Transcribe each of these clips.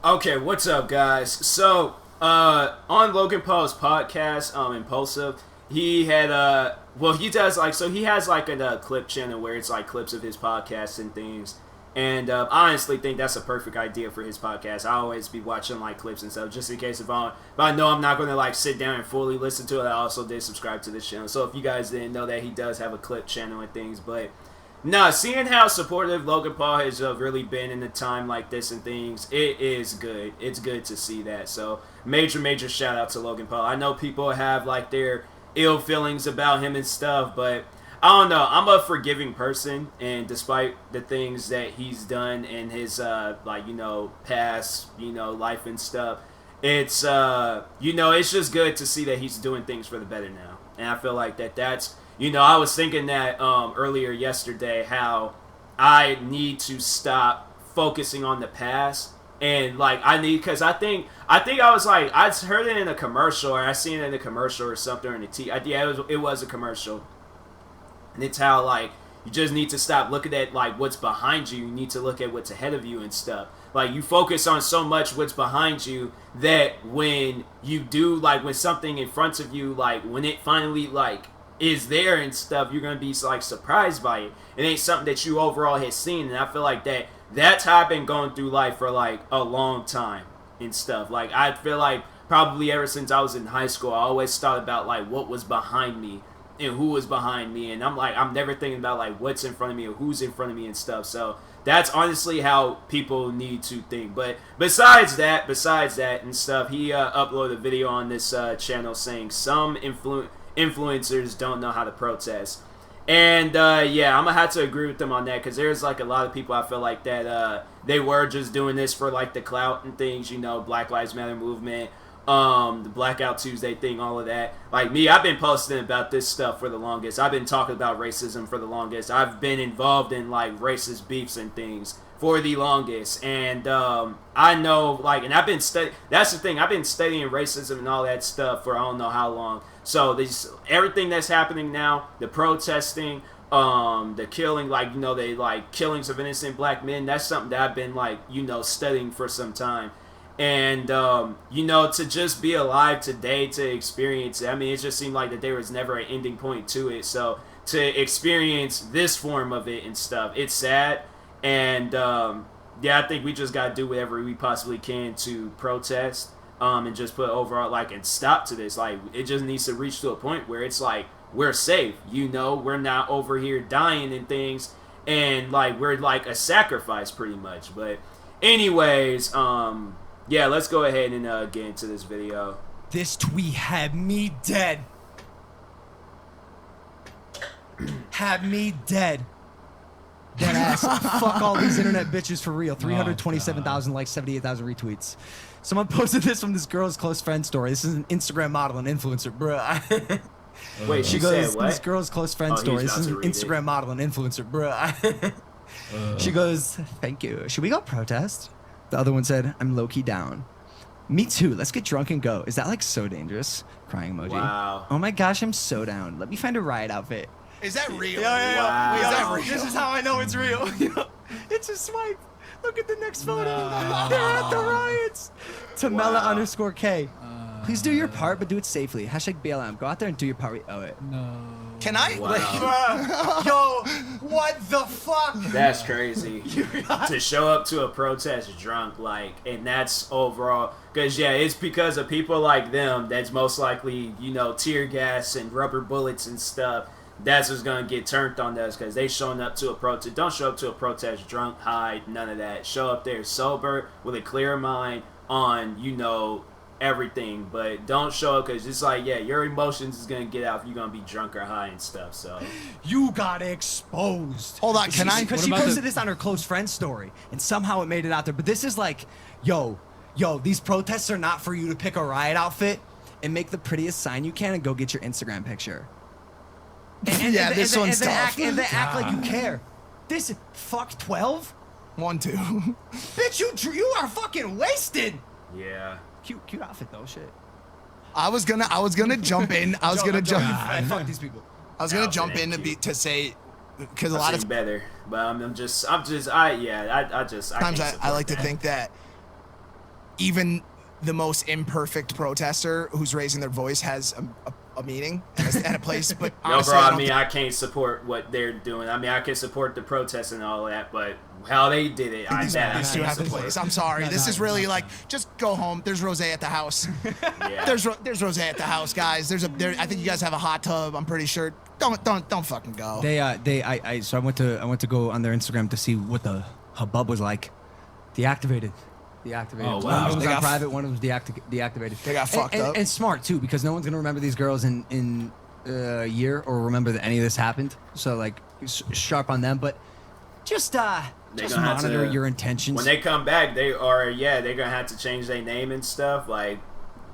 Okay, what's up, guys? So, on Logan Paul's podcast, Impulsive, he had, well, he does, like, so he has, like, a clip channel where it's, like, clips of his podcasts and things, and, I honestly think that's a perfect idea for his podcast. I always be watching, like, clips and stuff, just in case if I know I'm not going to, like, sit down and fully listen to it. I also did subscribe to this channel, so if you guys didn't know that, he does have a clip channel and things, but... Nah, seeing how supportive Logan Paul has really been in a time like this and things, it is good. It's good to see that. So, major shout out to Logan Paul. I know people have, like, their ill feelings about him and stuff, but I don't know. I'm a forgiving person, and despite the things that he's done in his, like, you know, past, you know, life and stuff, it's, you know, it's just good to see that he's doing things for the better now. And I feel like that's... You know, I was thinking that earlier yesterday how I need to stop focusing on the past and like because I think I was like I heard it in a commercial or I seen it in a commercial or something or in the yeah it was a commercial, and it's how like you just need to stop looking at like what's behind you. You need to look at what's ahead of you and stuff. Like you focus on so much what's behind you that when you do like when something in front of you like when it finally like is there and stuff, you're gonna be like surprised by it. It ain't something that you overall has seen, and I feel like that's how I've been going through life for like a long time and stuff. Like I feel like probably ever since I was in high school, I always thought about like what was behind me and who was behind me, and I'm never thinking about like what's in front of me or who's in front of me and stuff. So that's honestly how people need to think. But besides that and stuff, he uploaded a video on this channel saying some influencers don't know how to protest, and yeah, I'm gonna have to agree with them on that, because there's like a lot of people I feel like that they were just doing this for like the clout and things, you know, Black Lives Matter movement, the Blackout Tuesday thing, all of that. Like me, I've been posting about this stuff for the longest. I've been talking about racism for the longest. I've been involved in like racist beefs and things for the longest, and I know like, and I've been that's the thing, I've been studying racism and all that stuff for I don't know how long. So everything that's happening now, the protesting, the killing, like, you know, they like killings of innocent black men, that's something that I've been like, you know, studying for some time. And, you know, to just be alive today to experience it, I mean, it just seemed like that there was never an ending point to it. So to experience this form of it and stuff, it's sad. And, yeah, I think we just got to do whatever we possibly can to protest. And just put overall like and stop to this. Like it just needs to reach to a point where it's like we're safe, you know, we're not over here dying and things, and like we're like a sacrifice pretty much. But anyways, yeah, let's go ahead and get into this video. This tweet had me dead. Had me dead. Dead ass. Fuck all these internet bitches for real. 327,000 likes, 78,000 retweets. Someone posted this from this girl's close friend story. This is an Instagram model and influencer, bruh. Wait, she goes, said what? This girl's close friend story. This is an Instagram model and influencer, bruh. She goes, thank you. Should we go protest? The other one said, I'm low-key down. Me too. Let's get drunk and go. Is that like so dangerous? Crying emoji. Wow. Oh my gosh, I'm so down. Let me find a riot outfit. Is that real? Yeah. Wow. Wait, Is that real? This is how I know it's real. It's a swipe. Look at the next photo. They're at the riots. Tamela_K. Please do your part, but do it safely. Hashtag BLM. Go out there and do your part. We owe it. No. Can I? Wow. Yo, what the fuck? That's crazy. To show up to a protest drunk, like, and that's overall, because yeah, it's because of people like them that's most likely, you know, tear gas and rubber bullets and stuff. That's what's gonna get turned on us, because they showing up to a protest. Don't show up to a protest drunk, high, none of that. Show up there sober with a clear mind on, you know, everything. But don't show up because it's like, yeah, your emotions is gonna get out if you're gonna be drunk or high and stuff. So you got exposed. Hold on, can I? Because she posted this on her close friend story, and somehow it made it out there. But this is like, yo, these protests are not for you to pick a riot outfit and make the prettiest sign you can and go get your Instagram picture. Yeah, this one's tough. And then act like you care. This fuck 12? 1, 2. Bitch, you are fucking wasted. yeah. Cute outfit though, shit. I was gonna jump in. I was gonna jump. Fuck these people. I was gonna jump in to say, because a lot of better, but I sometimes I like to think that even the most imperfect protester who's raising their voice has a meaning and a place. But honestly, bro, I mean, I can't support what they're doing. I mean, I can support the protests and all that, but how they did it, these two have a place. I'm sorry. This is really like, just go home. There's rosé at the house. Yeah. There's rosé at the house, guys. I think you guys have a hot tub. I'm pretty sure. Don't fucking go. So I went to go on their Instagram to see what the hubbub was like. Deactivated. Oh, wow. One was on private, one was deactivated. They got fucked up. And smart, too, because no one's going to remember these girls in a year or remember that any of this happened. So, like, sharp on them. But just monitor your intentions. When they come back, they're going to have to change their name and stuff. Like,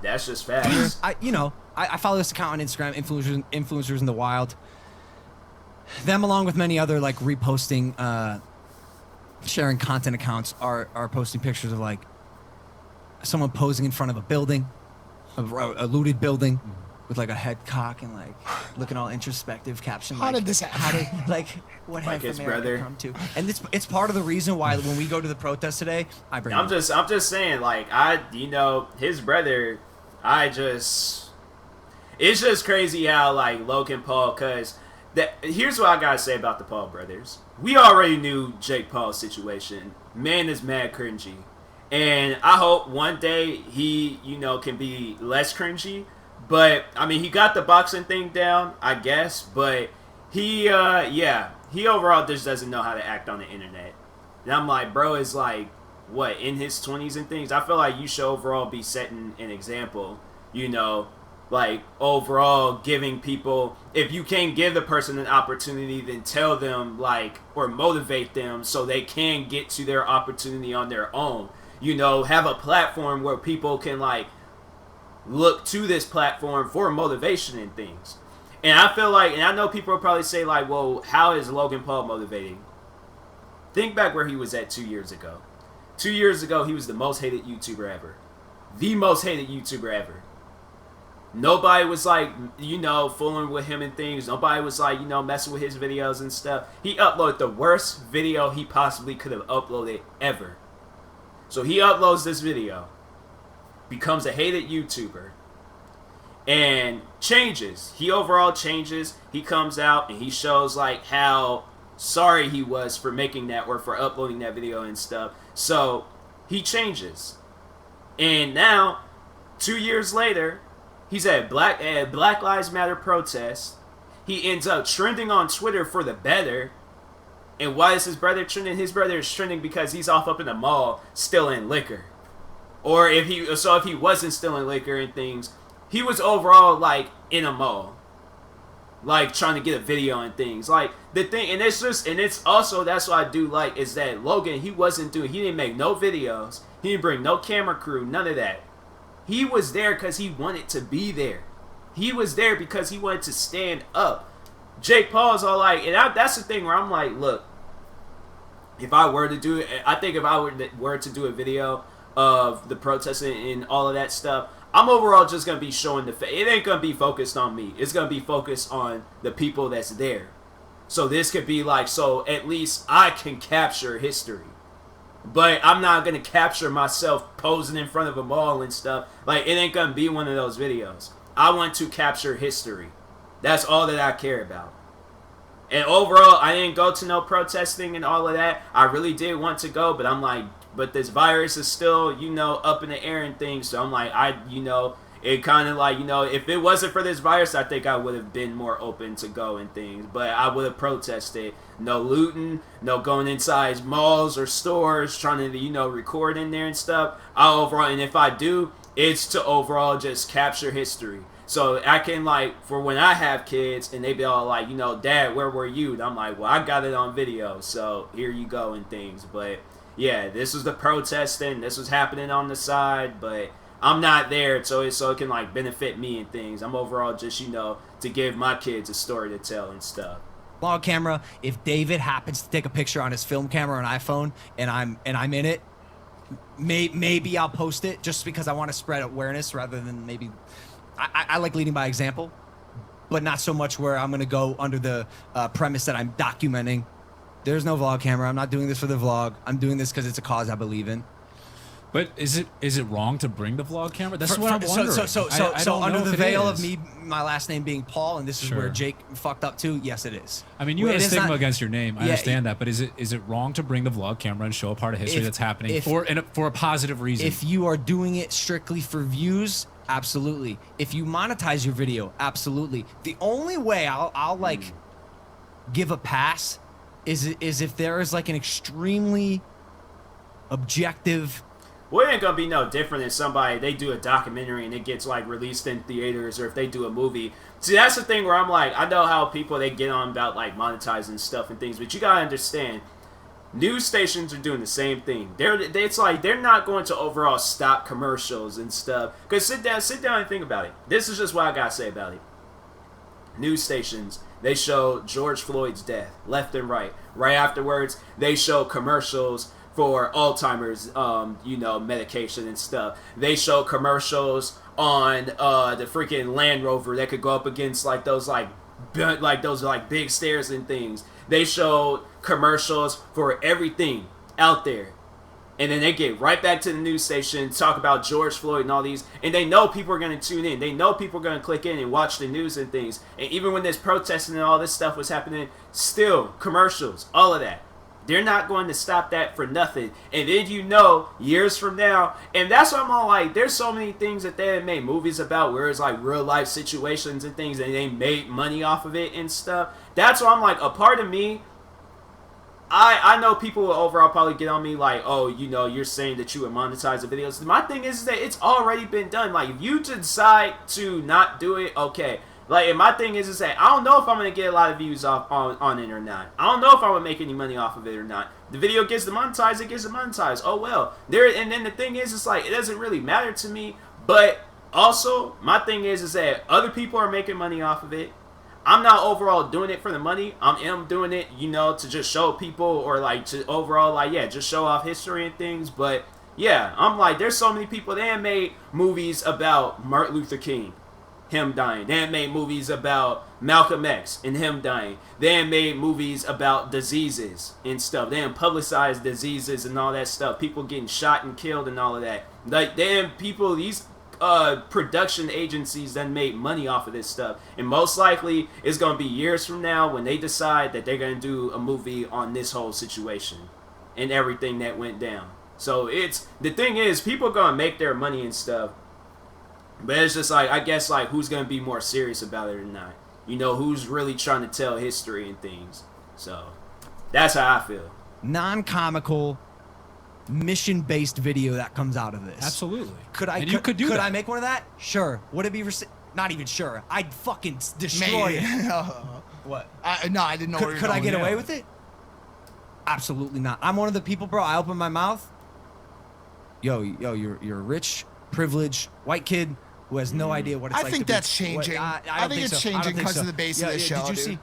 that's just facts. I follow this account on Instagram, influencers in the wild. Them, along with many other, like, reposting, sharing content accounts are posting pictures of like someone posing in front of a building, a looted building, with like a head cock and like looking all introspective. Caption: How did this happen? What like half his America brother come to? And it's part of the reason why when we go to the protest today, I bring. I'm just saying, like his brother. It's just crazy how like Logan Paul, cause here's what I gotta say about the Paul brothers. We already knew Jake Paul's situation. Man is mad cringy. And I hope one day he, can be less cringy. But, I mean, he got the boxing thing down, I guess. But he overall just doesn't know how to act on the internet. And I'm like, bro is like, what, in his 20s and things? I feel like you should overall be setting an example, like overall giving people, if you can't give the person an opportunity, then tell them or motivate them so they can get to their opportunity on their own. Have a platform where people can look to this platform for motivation and things. And I feel like, and I know people will probably say well, how is Logan Paul motivating? Think back where he was at 2 years ago. 2 years ago, he was the most hated YouTuber ever. The most hated YouTuber ever. Nobody was fooling with him and things. Nobody was messing with his videos and stuff. He uploaded the worst video he possibly could have uploaded ever. So he uploads this video, becomes a hated YouTuber, and changes. He overall changes. He comes out and he shows how sorry he was for making that or for uploading that video and stuff. So he changes. And now, 2 years later, he's at Black Lives Matter protest. He ends up trending on Twitter for the better. And why is his brother trending? His brother is trending because he's off up in the mall stealing liquor. Or if he wasn't stealing liquor and things, he was overall in a mall, trying to get a video and things. The thing, and it's also, that's what I do like, is that Logan, he didn't make no videos. He didn't bring no camera crew, none of that. He was there because he wanted to be there. He was there because he wanted to stand up. Jake Paul's all and that's the thing where I'm like, look, if I were to do it, I think if I were to do a video of the protesting and all of that stuff, I'm overall just going to be showing it ain't going to be focused on me. It's going to be focused on the people that's there. So this could be so at least I can capture history. But I'm not going to capture myself posing in front of a mall and stuff. It ain't going to be one of those videos. I want to capture history. That's all that I care about. And overall, I didn't go to no protesting and all of that. I really did want to go, but I'm but this virus is still, up in the air and things. So I'm it kind of if it wasn't for this virus, I think I would have been more open to go and things. But I would have protested. No looting, no going inside malls or stores, trying to, record in there and stuff. And if I do, it's to overall just capture history. So I can for when I have kids and they be all Dad, where were you? And I'm well, I got it on video, so here you go and things. But yeah, this was the protesting. This was happening on the side, but I'm not there, so it can benefit me and things. I'm overall just to give my kids a story to tell and stuff. Vlog camera. If David happens to take a picture on his film camera or an iPhone, and I'm in it, maybe I'll post it just because I want to spread awareness rather than maybe. I like leading by example, but not so much where I'm gonna go under the premise that I'm documenting. There's no vlog camera. I'm not doing this for the vlog. I'm doing this because it's a cause I believe in. But is it wrong to bring the vlog camera? That's what I'm wondering. I don't under know the if it veil is. of me, my last name being Paul, and this is where Sure. Jake fucked up too. Yes, it is. I mean, you have a It is stigma not- against your name. I Yeah, understand that, but is it wrong to bring the vlog camera and show a part of history that's happening for a positive reason? If you are doing it strictly for views, absolutely. If you monetize your video, absolutely. The only way I'll like give a pass is if there is like an extremely objective. Well, it ain't gonna be no different than somebody, they do a documentary and it gets like released in theaters, or if they do a movie. See, that's the thing where I'm like, I know how people, they get on about like monetizing stuff and things, but you gotta understand, news stations are doing the same thing. It's like they're not going to overall stop commercials and stuff. Cause sit down and think about it. This is just what I gotta say about it. News stations, they show George Floyd's death left and right. Right afterwards, they show commercials for Alzheimer's, medication and stuff. They show commercials on the freaking Land Rover that could go up against like those big stairs and things. They show commercials for everything out there. And then they get right back to the news station, talk about George Floyd and all these, and they know people are going to tune in. They know people are going to click in and watch the news and things. And even when this protesting and all this stuff was happening, still commercials, all of that. They're not going to stop that for nothing. And then years from now, and that's why I'm all like, there's so many things that they have made movies about where it's like real life situations and things, and they made money off of it and stuff. That's why I'm like, a part of me, I know people will overall probably get on me like, oh, you're saying that you would monetize the videos. My thing is that it's already been done. Like, if you decide to not do it, okay. Like, and my thing is that I don't know if I'm going to get a lot of views off on it or not. I don't know if I'm going to make any money off of it or not. The video gets demonetized, it gets demonetized. Oh, well. And then the thing is, it's like, it doesn't really matter to me. But also, my thing is that other people are making money off of it. I'm not overall doing it for the money. I'm doing it, to just show people, or like to overall, like, yeah, just show off history and things. But yeah, I'm like, there's so many people that have made movies about Martin Luther King, him dying. They have made movies about Malcolm X and him dying. They have made movies about diseases and stuff. They have publicized diseases and all that stuff. People getting shot and killed and all of that. Like, they have people, these production agencies that made money off of this stuff, and most likely it's going to be years from now when they decide that they're going to do a movie on this whole situation and everything that went down. So the thing is, people are going to make their money and stuff, but it's just like, I guess, like, who's going to be more serious about it or not, who's really trying to tell history and things. So that's how I feel. Non-comical, mission-based video that comes out of this. Absolutely. Could I make one of that? Sure. Would it be not even sure? I'd fucking destroy it. What? No, I didn't know. Could I get away with it? Absolutely not. I'm one of the people, bro. I open my mouth. You're a rich, privileged white kid who has no idea what it's like. I think that's changing. I think it's changing because of the base of the show. Did you see?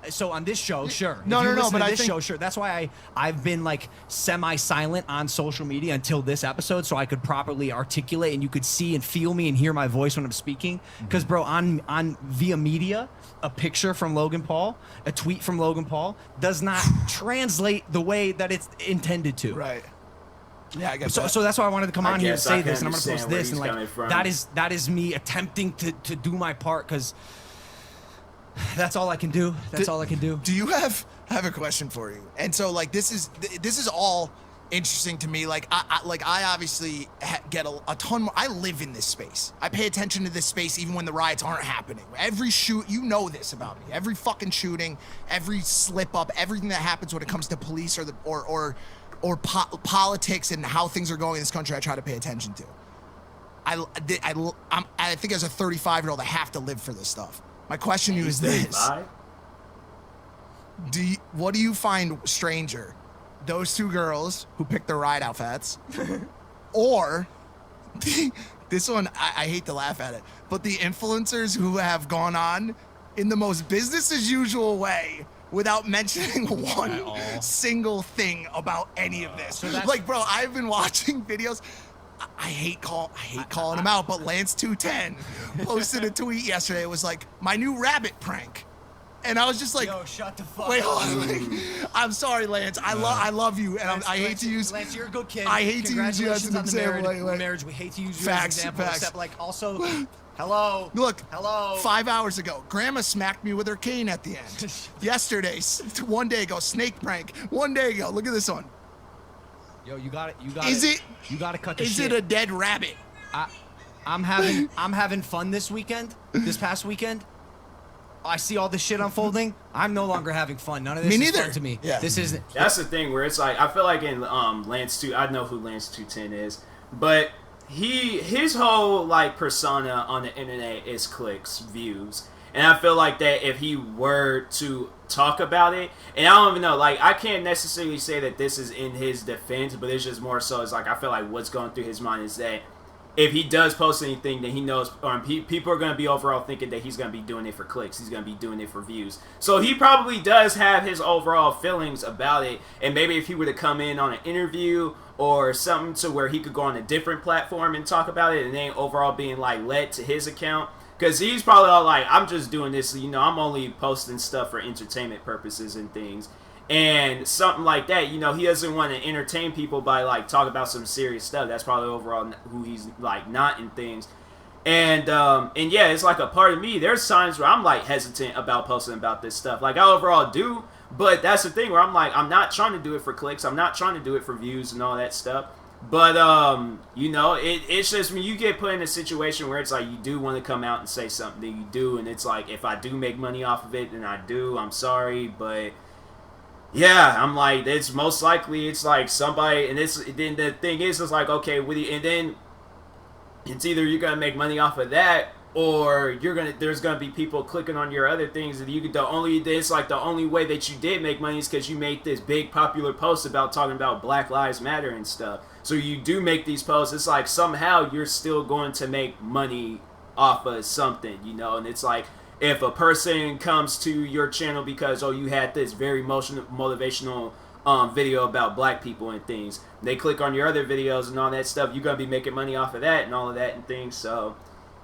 So on this show, sure. No. But I think sure. That's why I've been like semi-silent on social media until this episode, so I could properly articulate and you could see and feel me and hear my voice when I'm speaking. Because, bro, on via media, a picture from Logan Paul, a tweet from Logan Paul does not translate the way that it's intended to. Right. Yeah, I guess so. So that's why I wanted to come on here and say this, and I'm gonna post this, and like that is me attempting to do my part, because that's all I can do. That's all I can do. Do you have a question for you? And so, like, this is all interesting to me. Like, I obviously get a ton more. I live in this space. I pay attention to this space even when the riots aren't happening. Every you know this about me. Every fucking shooting, every slip up, everything that happens when it comes to police or politics and how things are going in this country, I try to pay attention to. I think as a 35-year-old, I have to live for this stuff. My question to you is this: what do you find stranger, those two girls who picked their ride outfits, or this one? I hate to laugh at it, but the influencers who have gone on in the most business as usual way, without mentioning one single thing about any of this. So like, bro, I've been watching videos. I hate calling him out, but Lance 210 posted a tweet yesterday. It was like, my new rabbit prank. And I was just like, Yo, shut the fuck wait, up. hold on. Like, I'm sorry, Lance. I love you, and I hate to use. Lance, you're a good kid. I hate to use you as an example. Marriage. We hate to use you Facts, as an example. facts. Except like also, hello. Look, hello. 5 hours ago, Grandma smacked me with her cane at the end. Yesterday, 1 day ago, snake prank. 1 day ago, look at this one. Yo, you got it. You got Is it? You got to cut the Is shit. it a dead rabbit? I'm having fun this weekend. This past weekend. I see all this shit unfolding. I'm no longer having fun. None of this is fun to me. Yeah. This isn't. That's the thing where it's like I feel like in Lance 2, I know who Lance 210 is, but his whole like persona on the internet is clicks, views, and I feel like that if he were to talk about it, and I don't even know, like I can't necessarily say that this is in his defense, but it's just more so it's like I feel like what's going through his mind is that if he does post anything, then he knows, people are going to be overall thinking that he's going to be doing it for clicks. He's going to be doing it for views. So he probably does have his overall feelings about it. And maybe if he were to come in on an interview or something to where he could go on a different platform and talk about it, and then overall being like led to his account. Because he's probably all like, I'm just doing this, I'm only posting stuff for entertainment purposes and things. And something like that, he doesn't want to entertain people by like talking about some serious stuff. That's probably overall who he's like not in things. And yeah, it's like a part of me. There's times where I'm like hesitant about posting about this stuff. Like I overall do, but that's the thing where I'm like, I'm not trying to do it for clicks. I'm not trying to do it for views and all that stuff. But it's just when you get put in a situation where it's like you do want to come out and say something that you do, and it's like if I do make money off of it, then I do. I'm sorry, but. Yeah, I'm like, it's most likely it's like somebody, and then the thing is, it's like, okay, and then it's either you're gonna make money off of that, or there's gonna be people clicking on your other things, and it's like the only way that you did make money is because you made this big popular post about talking about Black Lives Matter and stuff. So you do make these posts. It's like somehow you're still going to make money off of something, and it's like. If a person comes to your channel because, you had this very motivational video about black people and things, they click on your other videos and all that stuff, you're going to be making money off of that and all of that and things. So,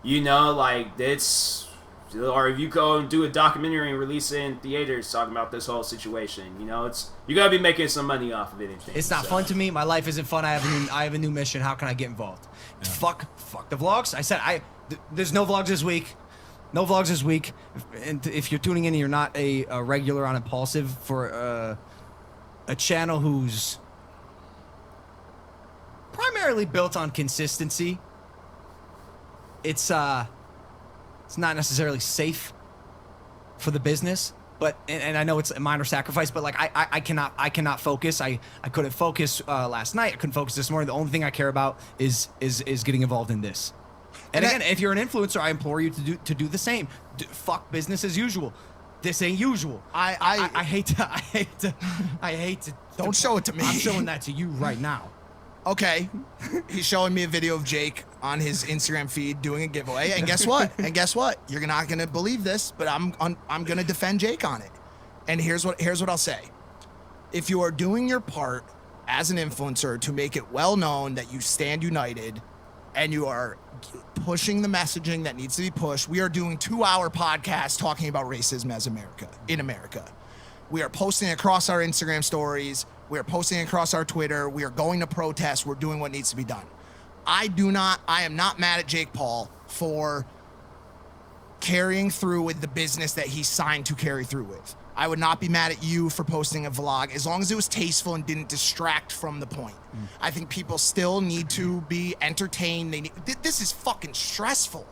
like, it's... Or if you go and do a documentary and release it in theaters talking about this whole situation, you're going to be making some money off of it. It's not fun to me. My life isn't fun. I have a new mission. How can I get involved? Yeah. Fuck the vlogs. I said, there's no vlogs this week. No vlogs this week. And if you're tuning in and you're not a regular on Impulsive for a channel who's primarily built on consistency, it's not necessarily safe for the business. But and I know it's a minor sacrifice, but like I cannot focus. I couldn't focus last night. I couldn't focus this morning. The only thing I care about is getting involved in this. And again, if you're an influencer, I implore you to do the same. Fuck business as usual. This ain't usual. I hate to. Don't show it to me. I'm showing that to you right now. Okay, he's showing me a video of Jake on his Instagram feed doing a giveaway, and guess what? You're not gonna believe this, but I'm gonna defend Jake on it. And here's what I'll say. If you are doing your part as an influencer to make it well known that you stand united, and you are pushing the messaging that needs to be pushed. We are doing 2-hour podcasts talking about racism in America. We are posting across our Instagram stories. We are posting across our Twitter. We are going to protest. We're doing what needs to be done. I am not mad at Jake Paul for carrying through with the business that he signed to carry through with. I would not be mad at you for posting a vlog as long as it was tasteful and didn't distract from the point. I think people still need to be entertained. This is fucking stressful.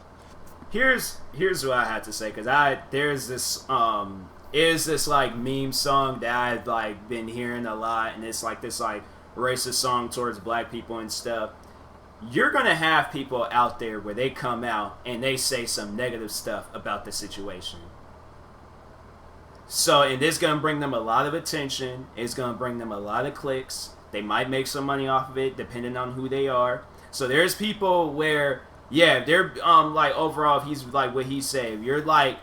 Here's what I had to say, because there's this like meme song that I've like been hearing a lot, and it's like this like racist song towards black people and stuff. You're gonna have people out there where they come out and they say some negative stuff about the situation. So, and it's going to bring them a lot of attention. It's going to bring them a lot of clicks. They might make some money off of it, depending on who they are. So there's people where, yeah, they're, like, overall, if he's, like, what he said, if you're, like,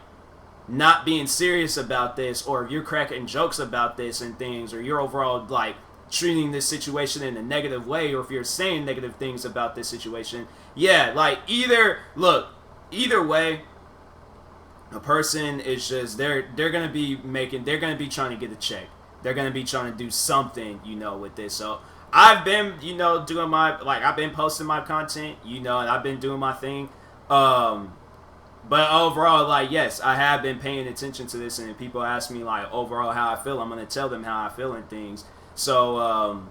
not being serious about this, or if you're cracking jokes about this and things, or you're overall, like, treating this situation in a negative way, or if you're saying negative things about this situation, yeah, like, either way, A person is just they're gonna be trying to get a check. They're gonna be trying to do something, with this. So I've been, doing I've been posting my content, and I've been doing my thing. But overall, yes, I have been paying attention to this, and if people ask me overall how I feel, I'm gonna tell them how I feel and things. So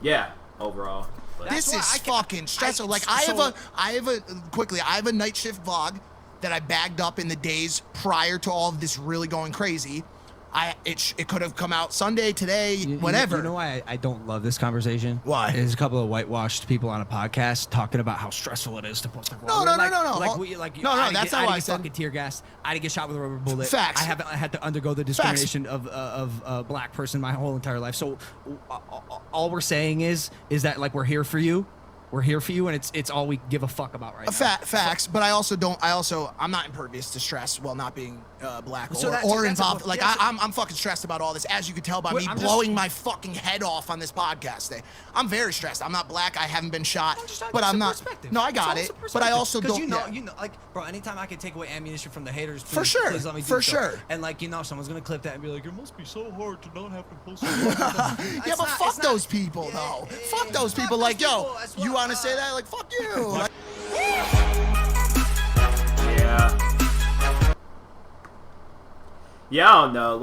yeah, overall. But This is fucking stressful. I have a night shift vlog that I bagged up in the days prior to all of this really going crazy. It could have come out Sunday, today, whatever. You know why I don't love this conversation? Why? There's a couple of whitewashed people on a podcast talking about how stressful it is to post a vlog. No. That's not what I said. Fucking tear gas. I didn't get shot with a rubber bullet. Facts. I haven't had to undergo the discrimination of a black person my whole entire life. So all we're saying is that we're here for you. We're here for you, and it's all we give a fuck about right now. Facts, but I'm not impervious to stress while not being black that's involved. I'm fucking stressed about all this, as you can tell by me blowing my fucking head off on this podcast today. I'm very stressed. I'm not black. I haven't been shot, but I'm not. No, I got it. But I also don't. Bro. Anytime I can take away ammunition from the haters, please, for sure, please let me do for so. sure. And someone's gonna clip that and be like, "It must be so hard to not have to post." Yeah, but fuck those people, though. Fuck those people. Yo, you want to say that? Fuck you. Yeah, I don't know.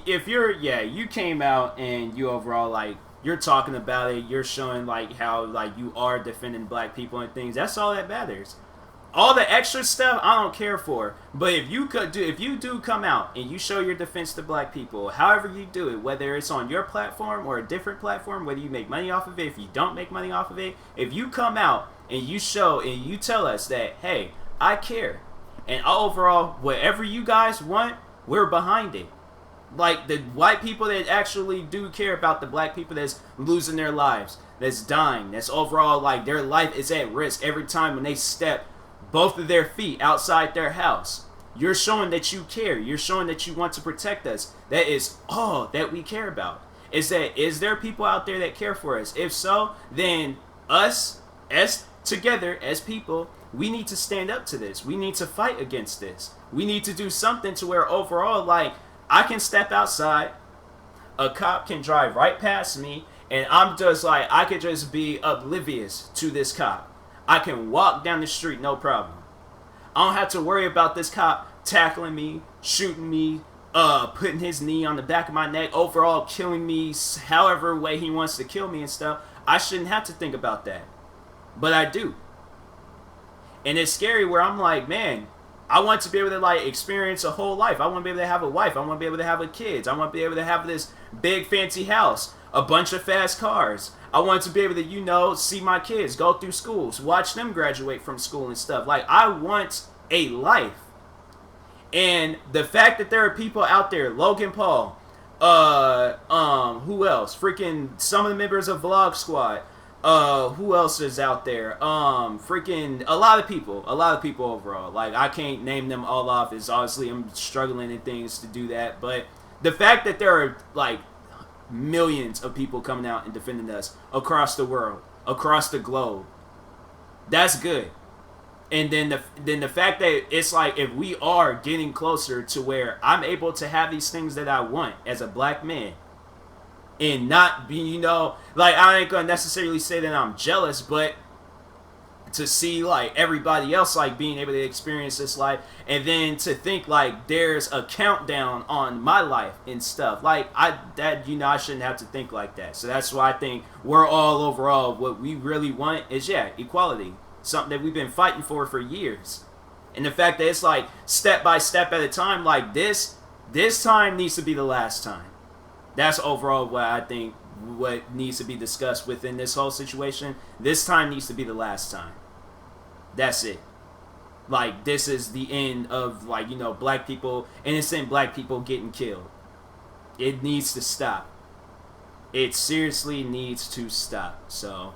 If you came out and you overall, you're talking about it, you're showing, how, you are defending black people and things, that's all that matters. All the extra stuff, I don't care for. But if you do come out and you show your defense to black people, however you do it, whether it's on your platform or a different platform, whether you make money off of it, if you don't make money off of it, if you come out and you show and you tell us that, hey, I care, and overall, whatever you guys want, we're behind it. The white people that actually do care about the black people that's losing their lives, that's dying, that's overall, their life is at risk every time when they step both of their feet outside their house. You're showing that you care. You're showing that you want to protect us. That is all that we care about. Is there people out there that care for us? If so, then us, as together, as people, we need to stand up to this. We need to fight against this. We need to do something to where overall, I can step outside, a cop can drive right past me, and I'm just I could just be oblivious to this cop. I can walk down the street, no problem. I don't have to worry about this cop tackling me, shooting me, putting his knee on the back of my neck, overall killing me however way he wants to kill me and stuff. I shouldn't have to think about that. But I do. And it's scary where I'm man, I want to be able to experience a whole life. I want to be able to have a wife. I want to be able to have kids. I want to be able to have this big fancy house, a bunch of fast cars. I want to be able to, see my kids go through schools, watch them graduate from school and stuff. I want a life. And the fact that there are people out there, Logan Paul, who else? Freaking some of the members of Vlog Squad. Who else is out there? Freaking a lot of people overall. I can't name them all off. It's obviously I'm struggling and things to do that. But the fact that there are millions of people coming out and defending us across the world, across the globe, that's good. And then the fact that it's if we are getting closer to where I'm able to have these things that I want as a black man, and not be, I ain't gonna necessarily say that I'm jealous, but to see everybody else being able to experience this life, and then to think there's a countdown on my life and stuff. I shouldn't have to think like that. So that's why I think we're all overall what we really want is equality, something that we've been fighting for years. And the fact that it's step by step at a time, this time needs to be the last time. That's overall what I think what needs to be discussed within this whole situation. This time needs to be the last time. That's it. This is the end of black people, innocent black people getting killed. It needs to stop. It seriously needs to stop. So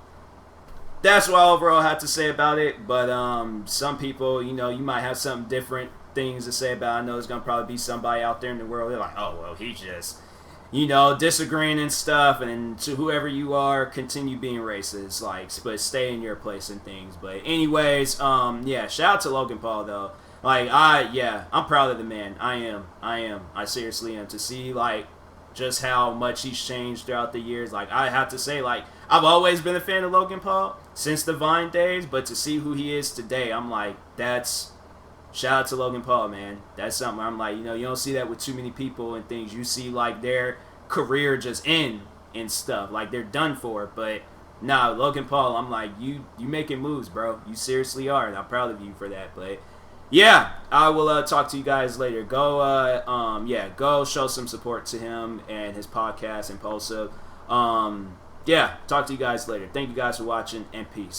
that's what I overall have to say about it. But some people, you might have some different things to say about it. I know there's gonna probably be somebody out there in the world. They're oh well, he just disagreeing and stuff, and to whoever you are, continue being racist, but stay in your place and things. But anyways, shout out to Logan Paul though. Like, I'm proud of the man. I am. I seriously am. To see, like, just how much he's changed throughout the years. Like, I have to say, like, I've always been a fan of Logan Paul since the Vine days, but to see who he is today, I'm like, shout out to Logan Paul, man. That's something I'm like, you know, you don't see that with too many people and things. You see, like, their career just end and stuff. Like, they're done for. But, nah, Logan Paul, I'm like, you making moves, bro. You seriously are, and I'm proud of you for that. But, yeah, I will talk to you guys later. Go show some support to him and his podcast, Impulsive. Talk to you guys later. Thank you guys for watching, and peace.